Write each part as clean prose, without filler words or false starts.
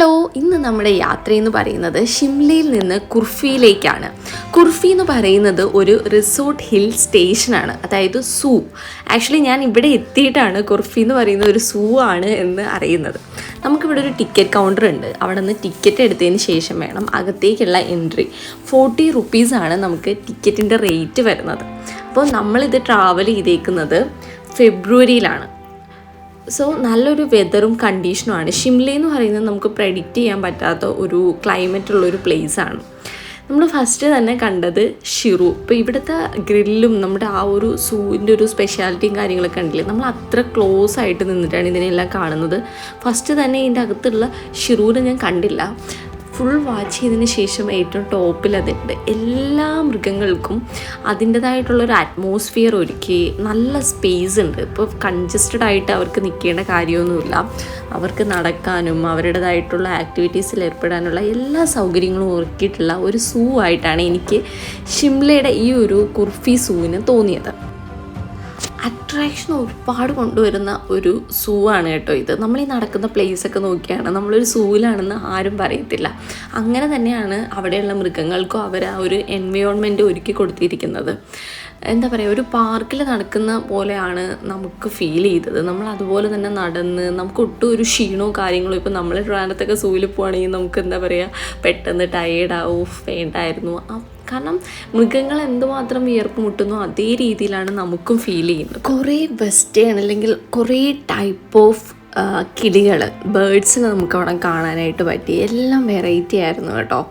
Hello, ഇന്ന് നമ്മുടെ യാത്രയെന്ന് പറയുന്നത് ഷിംലയിൽ നിന്ന് കുർഫിയിലേക്കാണ്. കുർഫി എന്ന് പറയുന്നത് ഒരു റിസോർട്ട് ഹിൽ സ്റ്റേഷനാണ്, അതായത് സൂ. ആക്ച്വലി ഞാൻ ഇവിടെ എത്തിയിട്ടാണ് കുർഫി എന്ന് പറയുന്നത് ഒരു സൂ ആണ് എന്ന് അറിയുന്നത്. നമുക്കിവിടെ ഒരു ടിക്കറ്റ് കൗണ്ടർ ഉണ്ട്. അവിടെ നിന്ന് ടിക്കറ്റ് എടുത്തതിന് ശേഷം വേണം അകത്തേക്കുള്ള എൻട്രി. 40 റുപ്പീസാണ് നമുക്ക് ടിക്കറ്റിൻ്റെ റേറ്റ് വരുന്നത്. അപ്പോൾ നമ്മളിത് ട്രാവൽ ചെയ്തേക്കുന്നത് ഫെബ്രുവരിയിലാണ്. സോ നല്ലൊരു വെതറും കണ്ടീഷനുമാണ്. ഷിംല എന്ന് പറയുന്നത് നമുക്ക് പ്രെഡിക്റ്റ് ചെയ്യാൻ പറ്റാത്ത ഒരു ക്ലൈമറ്റുള്ളൊരു പ്ലേസാണ്. നമ്മൾ ഫസ്റ്റ് തന്നെ കണ്ടത് ഷിറു. ഇപ്പോൾ ഇവിടുത്തെ ഗ്രില്ലും നമ്മുടെ ആ ഒരു സൂവിൻ്റെ ഒരു സ്പെഷ്യാലിറ്റിയും കാര്യങ്ങളൊക്കെ ഉണ്ടല്ലേ, നമ്മൾ അത്ര ക്ലോസ് ആയിട്ട് നിന്നിട്ടാണ് ഇതിനെല്ലാം കാണുന്നത്. ഫസ്റ്റ് തന്നെ ഇതിൻ്റെ അകത്തുള്ള ഷിറുവിനെ ഞാൻ കണ്ടില്ല. ഫുൾ വാച്ച് ചെയ്തതിന് ശേഷം ഏറ്റവും ടോപ്പിൽ അതുണ്ട്. എല്ലാ മൃഗങ്ങൾക്കും അതിൻ്റേതായിട്ടുള്ളൊരു അറ്റ്മോസ്ഫിയർ ഒരുക്കി നല്ല സ്പേസ് ഉണ്ട്. ഇപ്പോൾ കൺജസ്റ്റഡ് ആയിട്ട് അവർക്ക് നിൽക്കേണ്ട കാര്യമൊന്നുമില്ല. അവർക്ക് നടക്കാനും അവരുടേതായിട്ടുള്ള ആക്ടിവിറ്റീസിൽ ഏർപ്പെടാനുള്ള എല്ലാ സൗകര്യങ്ങളും ഒരുക്കിയിട്ടുള്ള ഒരു സൂ ആയിട്ടാണ് എനിക്ക് ഷിംലയുടെ ഈ ഒരു കുർഫി സൂവിന് തോന്നിയത്. അട്രാക്ഷൻ ഒരുപാട് കൊണ്ടുവരുന്ന ഒരു സൂ ആണ് കേട്ടോ ഇത്. നമ്മൾ ഈ നടക്കുന്ന പ്ലേസൊക്കെ നോക്കിയാണ് നമ്മളൊരു സൂവിലാണെന്ന് ആരും പറയത്തില്ല. അങ്ങനെ തന്നെയാണ് അവിടെയുള്ള മൃഗങ്ങൾക്കും അവർ ആ ഒരു എൻവയോൺമെൻറ്റ് ഒരുക്കി കൊടുത്തിരിക്കുന്നത്. എന്താ പറയുക, ഒരു പാർക്കിൽ നടക്കുന്ന പോലെയാണ് നമുക്ക് ഫീൽ ചെയ്തത്. നമ്മൾ അതുപോലെ തന്നെ നടന്ന് നമുക്ക് ഒട്ടും ഒരു ക്ഷീണമോ കാര്യങ്ങളോ, ഇപ്പോൾ നമ്മൾ ട്രാൻഡത്തൊക്കെ സൂവിൽ പോവുകയാണെങ്കിൽ നമുക്ക് എന്താ പറയുക, പെട്ടെന്ന് ടയേർഡാവും, വേണ്ടായിരുന്നു. കാരണം മൃഗങ്ങൾ എന്തുമാത്രം വിയർപ്പ് മുട്ടുന്നോ അതേ രീതിയിലാണ് നമുക്കും ഫീൽ ചെയ്യുന്നത്. കുറേ വെസ്റ്റേൺ അല്ലെങ്കിൽ കുറേ ടൈപ്പ് ഓഫ് കിളികൾ, ബേർഡ്സിനെ നമുക്ക് അവിടെ കാണാനായിട്ട് പറ്റി. എല്ലാം വെറൈറ്റി ആയിരുന്നു കേട്ടോ.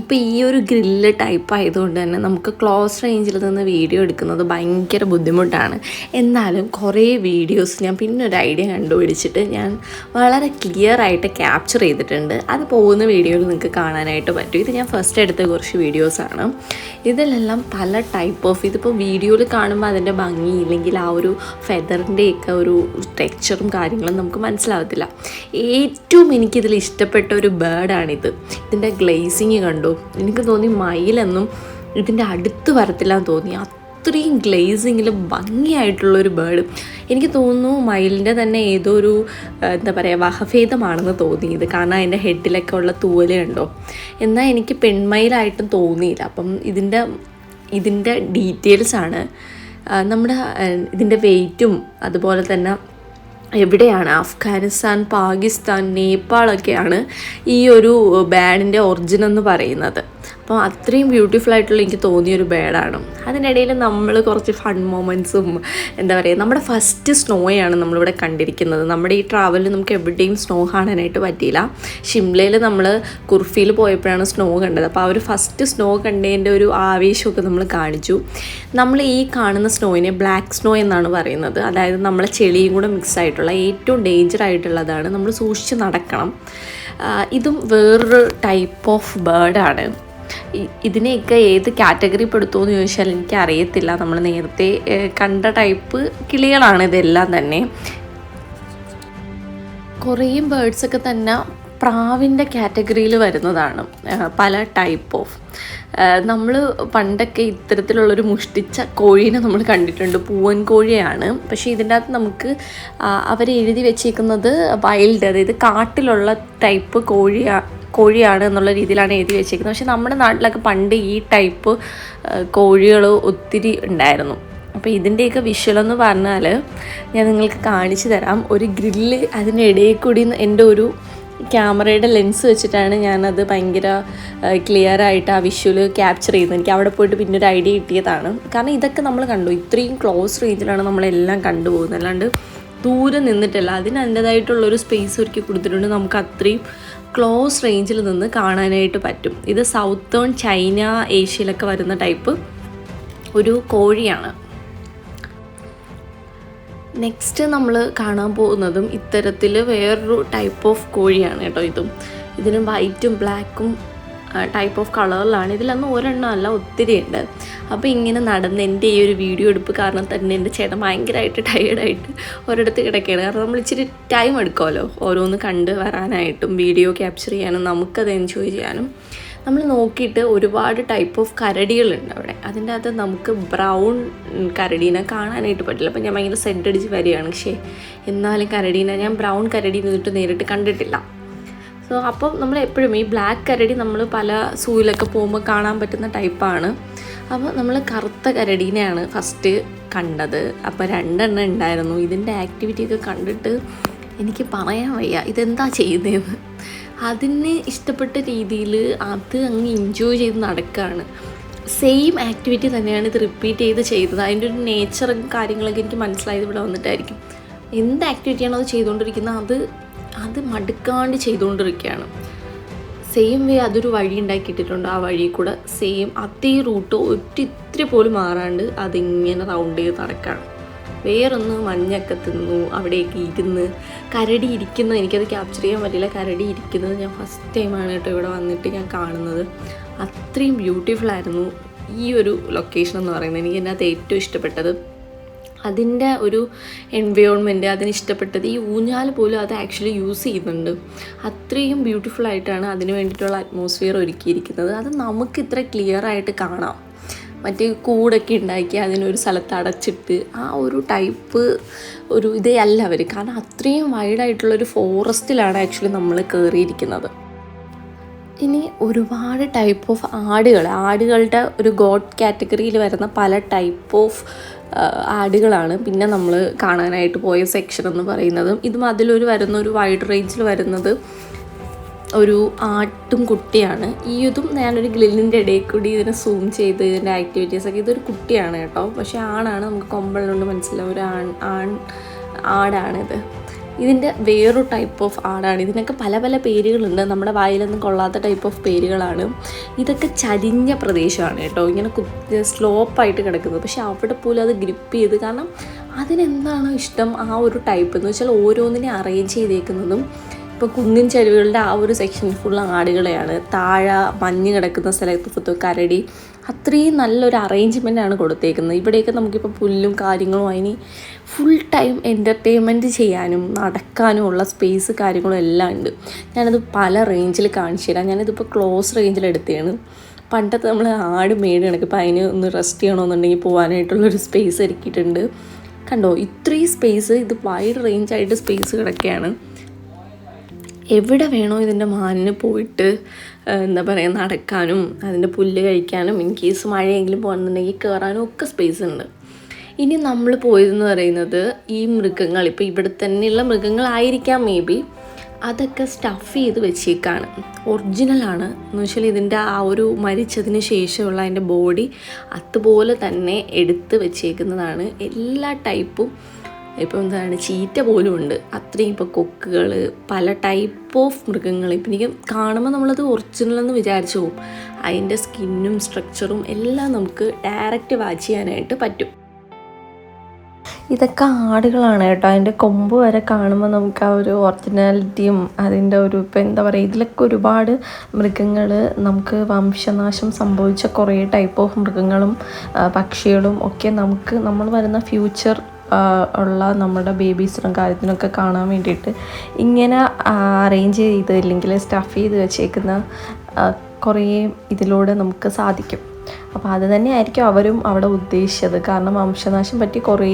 ഇപ്പോൾ ഈ ഒരു ഗ്രില്ല് ടൈപ്പ് ആയതുകൊണ്ട് തന്നെ നമുക്ക് ക്ലോസ് റേഞ്ചിൽ നിന്ന് വീഡിയോ എടുക്കുന്നത് ഭയങ്കര ബുദ്ധിമുട്ടാണ്. എന്നാലും കുറേ വീഡിയോസ് ഞാൻ പിന്നെ ഒരു ഐഡിയ കണ്ടുപിടിച്ചിട്ട് ഞാൻ വളരെ ക്ലിയർ ആയിട്ട് ക്യാപ്ചർ ചെയ്തിട്ടുണ്ട്. അത് പോകുന്ന വീഡിയോയിൽ നിങ്ങൾക്ക് കാണാനായിട്ട് പറ്റും. ഇത് ഞാൻ ഫസ്റ്റ് എടുത്ത കുറച്ച് വീഡിയോസാണ്. ഇതിലെല്ലാം പല ടൈപ്പ് ഓഫ്, ഇതിപ്പോൾ വീഡിയോയിൽ കാണുമ്പോൾ അതിൻ്റെ ഭംഗി ഇല്ലെങ്കിൽ ആ ഒരു ഫെദറിൻ്റെയൊക്കെ ഒരു ടെക്സ്ചറും കാര്യങ്ങളും നമുക്ക് മനസ്സിലാവത്തില്ല. ഏറ്റവും എനിക്കിതിൽ ഇഷ്ടപ്പെട്ട ഒരു ബേർഡാണിത്. ഇതിൻ്റെ ഗ്ലേസിങ് കണ്ടു. എനിക്ക് തോന്നി മയിലെന്നും ഇതിൻ്റെ അടുത്ത് വരത്തില്ലാന്ന് തോന്നി. അത്രയും ഗ്ലേസിങ്ങിൽ ഭംഗിയായിട്ടുള്ളൊരു ബേർഡ്. എനിക്ക് തോന്നുന്നു മയിലിൻ്റെ തന്നെ ഏതോ ഒരു എന്താ പറയുക വകഭേദമാണെന്ന് തോന്നിയത്. കാരണം അതിൻ്റെ ഹെഡിലൊക്കെ ഉള്ള തൂവല് കണ്ടോ. എന്നാൽ എനിക്ക് പെൺമയിലായിട്ടും തോന്നിയില്ല. അപ്പം ഇതിൻ്റെ ഡീറ്റെയിൽസാണ് നമ്മുടെ ഇതിൻ്റെ വെയ്റ്റും അതുപോലെ തന്നെ എവിടെയാണ്, അഫ്ഗാനിസ്ഥാൻ, പാകിസ്ഥാൻ, നേപ്പാളൊക്കെയാണ് ഈ ഒരു ബേഡിൻ്റെ ഒറിജിൻ എന്ന് പറയുന്നത്. അപ്പോൾ അത്രയും ബ്യൂട്ടിഫുൾ ആയിട്ടുള്ള എനിക്ക് തോന്നിയൊരു ബേഡാണ്. അതിനിടയിൽ നമ്മൾ കുറച്ച് ഫൺ മൊമെൻറ്റ്സും എന്താ പറയുക, നമ്മുടെ ഫസ്റ്റ് സ്നോയാണ് നമ്മളിവിടെ കണ്ടിരിക്കുന്നത്. നമ്മുടെ ഈ ട്രാവലിൽ നമുക്ക് എവിടെയും സ്നോ കാണാനായിട്ട് പറ്റിയില്ല. ഷിംലയിൽ നമ്മൾ കുർഫിയിൽ പോയപ്പോഴാണ് സ്നോ കണ്ടത്. അപ്പോൾ ആ ഒരു ഫസ്റ്റ് സ്നോ കണ്ടതിൻ്റെ ഒരു ആവേശമൊക്കെ നമ്മൾ കാണിച്ചു. നമ്മൾ ഈ കാണുന്ന സ്നോയിനെ ബ്ലാക്ക് സ്നോ എന്നാണ് പറയുന്നത്. അതായത് നമ്മളെ ചെളിയും കൂടെ മിക്സ് ആയിട്ടുള്ള ഏറ്റവും ഡേഞ്ചർ ആയിട്ടുള്ളതാണ്. നമ്മൾ സൂക്ഷിച്ച് നടക്കണം. ഇതും വേറൊരു ടൈപ്പ് ഓഫ് ബേർഡാണ്. ഇതിനെയൊക്കെ ഏത് കാറ്റഗറി പെടുത്തുമെന്ന് ചോദിച്ചാൽ എനിക്കറിയത്തില്ല. നമ്മൾ നേരത്തെ കണ്ട ടൈപ്പ് കിളികളാണ് ഇതെല്ലാം തന്നെ. കുറേ ബേർഡ്സൊക്കെ തന്നെ പ്രാവിൻ്റെ കാറ്റഗറിയിൽ വരുന്നതാണ്. പല ടൈപ്പ് ഓഫ്. നമ്മൾ പണ്ടൊക്കെ ഇത്തരത്തിലുള്ളൊരു മുഷ്ടിച്ച കോഴീനെ നമ്മൾ കണ്ടിട്ടുണ്ട്. പൂവൻ കോഴിയാണ്. പക്ഷേ ഇതിൻ്റെ അകത്ത് നമുക്ക് അവരെഴുതി വെച്ചേക്കുന്നത് വൈൽഡ്, അതായത് കാട്ടിലുള്ള ടൈപ്പ് കോഴിയാണ് എന്നുള്ള രീതിയിലാണ് എഴുതി വെച്ചേക്കുന്നത്. പക്ഷേ നമ്മുടെ നാട്ടിലൊക്കെ പണ്ട് ഈ ടൈപ്പ് കോഴികൾ ഒത്തിരി ഉണ്ടായിരുന്നു. അപ്പോൾ ഇതിൻ്റെയൊക്കെ വിഷ്വലെന്ന് പറഞ്ഞാൽ ഞാൻ നിങ്ങൾക്ക് കാണിച്ചു തരാം. ഒരു ഗ്രില്ല് അതിനിടയിൽ കൂടി എൻ്റെ ഒരു ക്യാമറയുടെ ലെൻസ് വെച്ചിട്ടാണ് ഞാനത് ഭയങ്കര ക്ലിയറായിട്ട് ആ വിഷ്വൽ ക്യാപ്ചർ ചെയ്യുന്നത്. എനിക്ക് അവിടെ പോയിട്ട് പിന്നെ ഒരു ഐഡിയ കിട്ടിയതാണ്. കാരണം ഇതൊക്കെ നമ്മൾ കണ്ടു, ഇത്രയും ക്ലോസ് റേഞ്ചിലാണ് നമ്മളെല്ലാം കണ്ടുപോകുന്നത്. അല്ലാണ്ട് ദൂരെ നിന്നിട്ടല്ല. അതിന് അതിൻ്റേതായിട്ടുള്ളൊരു സ്പേസ് ഒരുക്കി കൊടുത്തിട്ടുണ്ട്. നമുക്ക് അത്രയും ക്ലോസ് റേഞ്ചിൽ നിന്ന് കാണാനായിട്ട് പറ്റും. ഇത് സൗത്തേൺ ചൈന, ഏഷ്യയിലൊക്കെ വരുന്ന ടൈപ്പ് ഒരു കോഴിയാണ്. നെക്സ്റ്റ് നമ്മൾ കാണാൻ പോകുന്നതും ഇത്തരത്തിൽ വേറൊരു ടൈപ്പ് ഓഫ് കോഴിയാണ് കേട്ടോ. ഇതിന് വൈറ്റും ബ്ലാക്കും ടൈപ്പ് ഓഫ് കളറിലാണ്. ഇതിലൊന്നും ഒരെണ്ണം അല്ല, ഒത്തിരി ഉണ്ട്. അപ്പോൾ ഇങ്ങനെ നടന്ന് എൻ്റെ ഈ ഒരു വീഡിയോ എടുപ്പ് കാരണം തന്നെ എൻ്റെ ചേട്ടൻ ഭയങ്കരമായിട്ട് ടയേർഡായിട്ട് ഒരിടത്ത് കിടക്കുകയാണ്. കാരണം നമ്മൾ ഇച്ചിരി ടൈം എടുക്കുമല്ലോ ഓരോന്ന് കണ്ട് വരാനായിട്ടും വീഡിയോ ക്യാപ്ചർ ചെയ്യാനും നമുക്കത് എൻജോയ് ചെയ്യാനും. നമ്മൾ നോക്കിയിട്ട് ഒരുപാട് ടൈപ്പ് ഓഫ് കരടികളുണ്ട് അവിടെ. അതിൻ്റെ അകത്ത് നമുക്ക് ബ്രൗൺ കരടീനെ കാണാനായിട്ട് പറ്റില്ല. അപ്പോൾ ഞാൻ ഭയങ്കര സെറ്റ് അടിച്ച് വരികയാണ്. പക്ഷേ എന്നാലും കരടീനെ ഞാൻ ബ്രൗൺ കരടി നേരിട്ട് കണ്ടിട്ടില്ല. സോ അപ്പം നമ്മൾ എപ്പോഴും ഈ ബ്ലാക്ക് കരടി നമ്മൾ പല സൂവിലൊക്കെ പോകുമ്പോൾ കാണാൻ പറ്റുന്ന ടൈപ്പാണ്. അപ്പോൾ നമ്മൾ കറുത്ത കരടീനെയാണ് ഫസ്റ്റ് കണ്ടത്. അപ്പോൾ 2 എണ്ണം ഉണ്ടായിരുന്നു. ഇതിൻ്റെ ആക്ടിവിറ്റിയൊക്കെ കണ്ടിട്ട് എനിക്ക് പറയാൻ വയ്യ ഇതെന്താ ചെയ്യുന്നതെന്ന്. അതിന് ഇഷ്ടപ്പെട്ട രീതിയിൽ അത് അങ്ങ് എൻജോയ് ചെയ്ത് നടക്കുകയാണ്. സെയിം ആക്ടിവിറ്റി തന്നെയാണ് ഇത് റിപ്പീറ്റ് ചെയ്തത്. അതിൻ്റെ ഒരു നേച്ചറും കാര്യങ്ങളൊക്കെ എനിക്ക് മനസ്സിലായത് ഇവിടെ വന്നിട്ടായിരിക്കും. എന്ത് ആക്ടിവിറ്റിയാണോ അത് ചെയ്തുകൊണ്ടിരിക്കുന്നത് അത് മടുക്കാണ്ട് ചെയ്തുകൊണ്ടിരിക്കുകയാണ്. സെയിം വേ അതൊരു വഴി ഉണ്ടാക്കിയിട്ടിട്ടുണ്ട്. ആ വഴി കൂടെ സെയിം അതേ റൂട്ട് ഇത്തിരി പോലും മാറാണ്ട് അതിങ്ങനെ റൗണ്ട് ചെയ്ത് നടക്കുകയാണ്. വേറൊന്ന് മഞ്ഞൊക്കെ തിന്നു, അവിടേക്ക് ഇരുന്ന് കരടി ഇരിക്കുന്നത് എനിക്കത് ക്യാപ്ചർ ചെയ്യാൻ പറ്റില്ല. കരടി ഇരിക്കുന്നത് ഞാൻ ഫസ്റ്റ് ടൈമാണ് കേട്ടോ ഇവിടെ വന്നിട്ട് ഞാൻ കാണുന്നത്. അത്രയും ബ്യൂട്ടിഫുൾ ആയിരുന്നു ഈ ഒരു ലൊക്കേഷൻ എന്ന് പറയുന്നത്. എനിക്ക് അതിനകത്ത് ഏറ്റവും ഇഷ്ടപ്പെട്ടത് അതിൻ്റെ ഒരു എൻവയോൺമെൻറ്റ്, അതിനിഷ്ടപ്പെട്ടത് ഈ ഊഞ്ഞാൽ പോലും അത് ആക്ച്വലി യൂസ് ചെയ്യുന്നുണ്ട്. അത്രയും ബ്യൂട്ടിഫുൾ ആയിട്ടാണ് അതിന് വേണ്ടിയിട്ടുള്ള അറ്റ്മോസ്ഫിയർ ഒരുക്കിയിരിക്കുന്നത്. അത് നമുക്ക് ഇത്ര ക്ലിയർ ആയിട്ട് കാണാം. മറ്റേ കൂടൊക്കെ ഉണ്ടാക്കി അതിനൊരു സ്ഥലത്ത് അടച്ചിട്ട് ആ ഒരു ടൈപ്പ് ഒരു ഇതേ അല്ല അവർ. കാരണം അത്രയും വൈഡായിട്ടുള്ളൊരു ഫോറസ്റ്റിലാണ് ആക്ച്വലി നമ്മൾ കയറിയിരിക്കുന്നത്. ഇനി ഒരുപാട് ടൈപ്പ് ഓഫ് ആടുകളുടെ ഒരു ഗോഡ് കാറ്റഗറിയിൽ വരുന്ന പല ടൈപ്പ് ഓഫ് ആടുകളാണ് പിന്നെ നമ്മൾ കാണാനായിട്ട് പോയ സെക്ഷൻ എന്ന് പറയുന്നത്. ഇതും അതിലൊരു വൈഡ് റേഞ്ചിൽ വരുന്നത് ഒരു ആട്ടും കുട്ടിയാണ്. ഇതും ഞാനൊരു ഗ്രില്ലിൻ്റെ ഇടയിൽ കൂടി ഇതിനെ സൂം ചെയ്ത് ഇതിൻ്റെ ആക്ടിവിറ്റീസൊക്കെ. ഇതൊരു കുട്ടിയാണ് കേട്ടോ, പക്ഷേ ആണാണ്. നമുക്ക് കൊമ്പളുകൊണ്ട് മനസ്സിലാവും ഒരു ആടാണിത്. ഇതിൻ്റെ വേറൊരു ടൈപ്പ് ഓഫ് ആടാണ്. ഇതിനൊക്കെ പല പല പേരുകളുണ്ട്. നമ്മുടെ വായിലൊന്നും കൊള്ളാത്ത ടൈപ്പ് ഓഫ് പേരുകളാണ്. ഇതൊക്കെ ചരിഞ്ഞ പ്രദേശമാണ് കേട്ടോ, ഇങ്ങനെ സ്ലോപ്പായിട്ട് കിടക്കുന്നത്. പക്ഷെ അവിടെ പോലും അത് ഗ്രിപ്പ് ചെയ്ത്, കാരണം അതിനെന്താണോ ഇഷ്ടം ആ ഒരു ടൈപ്പ് എന്ന് വെച്ചാൽ ഓരോന്നിനെ അറേഞ്ച് ചെയ്തേക്കുന്നതും. ഇപ്പോൾ കുന്നിൻ ചരിവുകളുടെ ആ ഒരു സെക്ഷൻ ഫുൾ ആടുകളെയാണ്. താഴെ മഞ്ഞ് കിടക്കുന്ന സ്ഥലത്ത് കരടി. അത്രയും നല്ലൊരു അറേഞ്ച്മെൻറ്റാണ് കൊടുത്തേക്കുന്നത്. ഇവിടെയൊക്കെ നമുക്കിപ്പോൾ പുല്ലും കാര്യങ്ങളും അതിന് ഫുൾ ടൈം എൻ്റർടൈൻമെൻറ്റ് ചെയ്യാനും നടക്കാനും ഉള്ള സ്പേസ് കാര്യങ്ങളും എല്ലാം ഉണ്ട്. ഞാനത് പല റേഞ്ചിൽ കാണിച്ചു തരാം. ഞാനിതിപ്പോൾ ക്ലോസ് റേഞ്ചിലെടുത്തതാണ്. പണ്ടത്തെ നമ്മൾ ആട് മേട് കണക്ക് ഇപ്പോൾ അതിന് ഒന്ന് റെസ്റ്റ് ചെയ്യണമെന്നുണ്ടെങ്കിൽ പോകാനായിട്ടുള്ളൊരു സ്പേസ് ഒരുക്കിയിട്ടുണ്ട്. കണ്ടോ ഇത്രയും സ്പേസ്, ഇത് വൈഡ് റേഞ്ചായിട്ട് സ്പേസ് കിടക്കുകയാണ്. എവിടെ വേണോ ഇതിൻ്റെ മാനിന് പോയിട്ട് നടക്കാനും അതിൻ്റെ പുല്ല് കഴിക്കാനും ഇൻ കേസ് മഴയെങ്കിലും പോകുന്നുണ്ടെങ്കിൽ കയറാനും ഒക്കെ സ്പേസ് ഉണ്ട്. ഇനി നമ്മൾ പോയതെന്ന് പറയുന്നത് ഈ മൃഗങ്ങൾ, ഇപ്പോൾ ഇവിടെ തന്നെയുള്ള മൃഗങ്ങളായിരിക്കാം മേ ബി, അതൊക്കെ സ്റ്റഫ് ചെയ്ത് വെച്ചേക്കാണ്. ഒറിജിനലാണ് എന്ന് വെച്ചാൽ ഇതിൻ്റെ ആ ഒരു മരിച്ചതിന് ശേഷമുള്ള അതിൻ്റെ ബോഡി അതുപോലെ തന്നെ എടുത്ത് വെച്ചേക്കുന്നതാണ്. എല്ലാ ടൈപ്പും ഇപ്പോൾ ചീറ്റ പോലും ഉണ്ട്. അത്രയും ഇപ്പോൾ കൊക്കുകൾ, പല ടൈപ്പ് ഓഫ് മൃഗങ്ങൾ. ഇപ്പം എനിക്ക് കാണുമ്പോൾ നമ്മളത് ഒറിജിനലെന്ന് വിചാരിച്ചു പോകും. അതിൻ്റെ സ്കിന്നും സ്ട്രക്ചറും എല്ലാം നമുക്ക് ഡയറക്റ്റ് വാച്ച് ചെയ്യാനായിട്ട് പറ്റും. ഇതൊക്കെ ആടുകളാണ് കേട്ടോ. അതിൻ്റെ കൊമ്പ് വരെ കാണുമ്പോൾ നമുക്ക് ആ ഒരു ഒറിജിനാലിറ്റിയും അതിൻ്റെ ഒരു ഇപ്പോൾ ഇതിലൊക്കെ ഒരുപാട് മൃഗങ്ങൾ, നമുക്ക് വംശനാശം സംഭവിച്ച കുറേ ടൈപ്പ് ഓഫ് മൃഗങ്ങളും പക്ഷികളും ഒക്കെ നമ്മൾ വരുന്ന ഫ്യൂച്ചർ ഉള്ള നമ്മുടെ ബേബീസിനും കാര്യത്തിനൊക്കെ കാണാൻ വേണ്ടിയിട്ട് ഇങ്ങനെ അറേഞ്ച് ചെയ്ത് അല്ലെങ്കിൽ സ്റ്റഫ് ചെയ്ത് വെച്ചേക്കുന്ന കുറേ ഇതിലൂടെ നമുക്ക് സാധിക്കും. അപ്പോൾ അത് തന്നെ ആയിരിക്കും അവരും അവിടെ ഉദ്ദേശിച്ചത്. കാരണം വംശനാശം പറ്റി കുറേ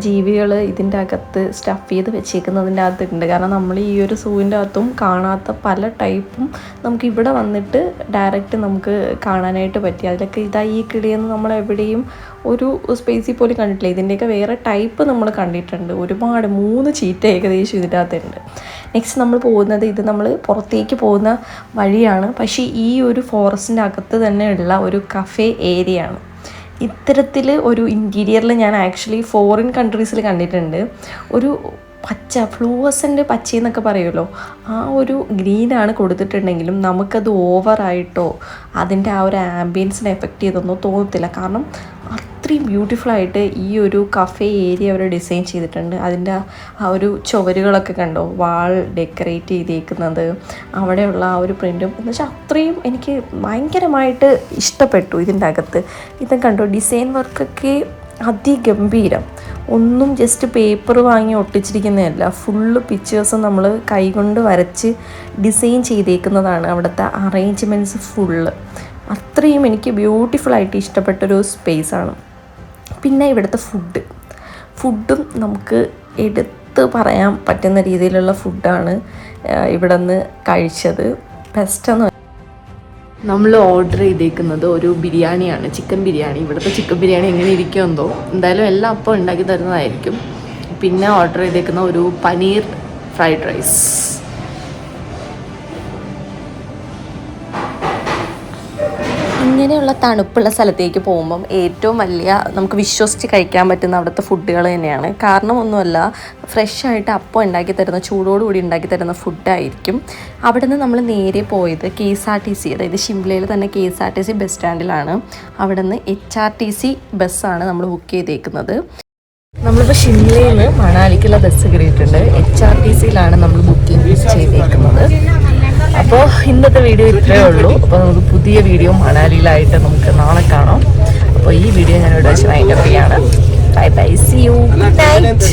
ജീവികൾ ഇതിൻ്റെ അകത്ത് സ്റ്റഫ് ചെയ്ത് വെച്ചേക്കുന്നതിൻ്റെ അകത്തുണ്ട്. കാരണം നമ്മൾ ഈ ഒരു സൂവിൻ്റെ അകത്തും കാണാത്ത പല ടൈപ്പും നമുക്ക് ഇവിടെ വന്നിട്ട് ഡയറക്റ്റ് നമുക്ക് കാണാനായിട്ട് പറ്റി. അതിലൊക്കെ ഈ കിളിയെന്ന് നമ്മൾ എവിടെയും ഒരു സ്പേസിൽ പോലും കണ്ടിട്ടില്ല. ഇതിൻ്റെയൊക്കെ വേറെ ടൈപ്പ് നമ്മൾ കണ്ടിട്ടുണ്ട്. ഒരുപാട് 3 ചീറ്റ ഏകദേശം ഇതിൻ്റെ അകത്തുണ്ട്. നെക്സ്റ്റ് നമ്മൾ പോകുന്നത്, ഇത് നമ്മൾ പുറത്തേക്ക് പോകുന്ന വഴിയാണ്. പക്ഷേ ഈ ഒരു ഫോറസ്റ്റിൻ്റെ അകത്ത് തന്നെ ഉള്ള ഒരു കഫേ ഏരിയ ആണ്. ഇത്തരത്തിൽ ഒരു ഇൻറ്റീരിയറിൽ ഞാൻ ആക്ച്വലി ഫോറിൻ കൺട്രീസിൽ കണ്ടിട്ടുണ്ട്. ഒരു പച്ച ഫ്ലൂവസൻ്റ് പച്ചയെന്നൊക്കെ പറയുമല്ലോ, ആ ഒരു ഗ്രീനാണ് കൊടുത്തിട്ടുണ്ടെങ്കിലും നമുക്കത് ഓവറായിട്ടോ അതിൻ്റെ ആ ഒരു ആംബിയൻസിനെ എഫക്റ്റ് ചെയ്തൊന്നും തോന്നത്തില്ല. കാരണം അത്രയും ബ്യൂട്ടിഫുള്ളായിട്ട് ഈ ഒരു കഫേ ഏരിയ അവർ ഡിസൈൻ ചെയ്തിട്ടുണ്ട്. അതിൻ്റെ ആ ഒരു ചുവരുകളൊക്കെ കണ്ടോ, വാൾ ഡെക്കറേറ്റ് ചെയ്തേക്കുന്നത്, അവിടെയുള്ള ആ ഒരു പ്രിൻറ്റും എന്ന് വെച്ചാൽ അത്രയും എനിക്ക് ഭയങ്കരമായിട്ട് ഇഷ്ടപ്പെട്ടു. ഇതിൻ്റെ അകത്ത് ഇത് കണ്ടോ, ഡിസൈൻ വർക്കൊക്കെ അതിഗംഭീരം. ഒന്നും ജസ്റ്റ് പേപ്പർ വാങ്ങി ഒട്ടിച്ചിരിക്കുന്നതല്ല, ഫുള്ള് പിക്ചേഴ്സ് നമ്മൾ കൈകൊണ്ട് വരച്ച് ഡിസൈൻ ചെയ്തേക്കുന്നതാണ്. അവിടുത്തെ അറേഞ്ച്മെൻറ്റ്സ് ഫുള്ള് അത്രയും എനിക്ക് ബ്യൂട്ടിഫുള്ളായിട്ട് ഇഷ്ടപ്പെട്ടൊരു സ്പേസാണ്. പിന്നെ ഇവിടുത്തെ ഫുഡും നമുക്ക് എടുത്ത് എടുത്ത് പറയാൻ പറ്റുന്ന രീതിയിലുള്ള ഫുഡാണ് ഇവിടെ നിന്ന് കഴിച്ചത്. ബെസ്റ്റെന്ന് നമ്മൾ ഓർഡർ ചെയ്തേക്കുന്നത് ഒരു ബിരിയാണിയാണ്, ചിക്കൻ ബിരിയാണി. ഇവിടുത്തെ ചിക്കൻ ബിരിയാണി എങ്ങനെ ഇരിക്കുമെന്നോ, എന്തായാലും എല്ലാം അപ്പം ഉണ്ടാക്കി തരുന്നതായിരിക്കും. പിന്നെ ഓർഡർ ചെയ്തേക്കുന്ന ഒരു പനീർ ഫ്രൈഡ് റൈസ്. ഇങ്ങനെയുള്ള തണുപ്പുള്ള സ്ഥലത്തേക്ക് പോകുമ്പം ഏറ്റവും വലിയ നമുക്ക് വിശ്വസിച്ച് കഴിക്കാൻ പറ്റുന്ന അവിടുത്തെ ഫുഡുകൾ തന്നെയാണ്. കാരണം ഒന്നുമല്ല, ഫ്രഷായിട്ട് അപ്പം ഉണ്ടാക്കി തരുന്ന, ചൂടോടുകൂടി ഉണ്ടാക്കി തരുന്ന ഫുഡായിരിക്കും. അവിടെ നിന്ന് നമ്മൾ നേരെ പോയത് KSRTC, അതായത് ഷിംലയിൽ തന്നെ KSRTC ബസ് സ്റ്റാൻഡിലാണ്. അവിടെ നിന്ന് HRTC ബസ്സാണ് നമ്മൾ ബുക്ക് ചെയ്തേക്കുന്നത്. നമ്മളിപ്പോൾ ഷിംലയിൽ നിന്ന് മണാലിക്കുള്ള ബസ് കയറിയിട്ടുണ്ട്. HRTCയിലാണ് നമ്മൾ ബുക്കിംഗ് ചെയ്തേക്കുന്നത്. അപ്പോൾ ഇന്നത്തെ വീഡിയോ ഇത്രയേ ഉള്ളൂ. അപ്പോൾ നമുക്ക് പുതിയ വീഡിയോ മണാലിയിലായിട്ട് നമുക്ക് നാളെ കാണാം. അപ്പോൾ ഈ വീഡിയോ ഞാൻ ഇവിടെ വെച്ച് വൈൻഡപ്പ് ചെയ്യാണ്. Bye bye, see you, good night.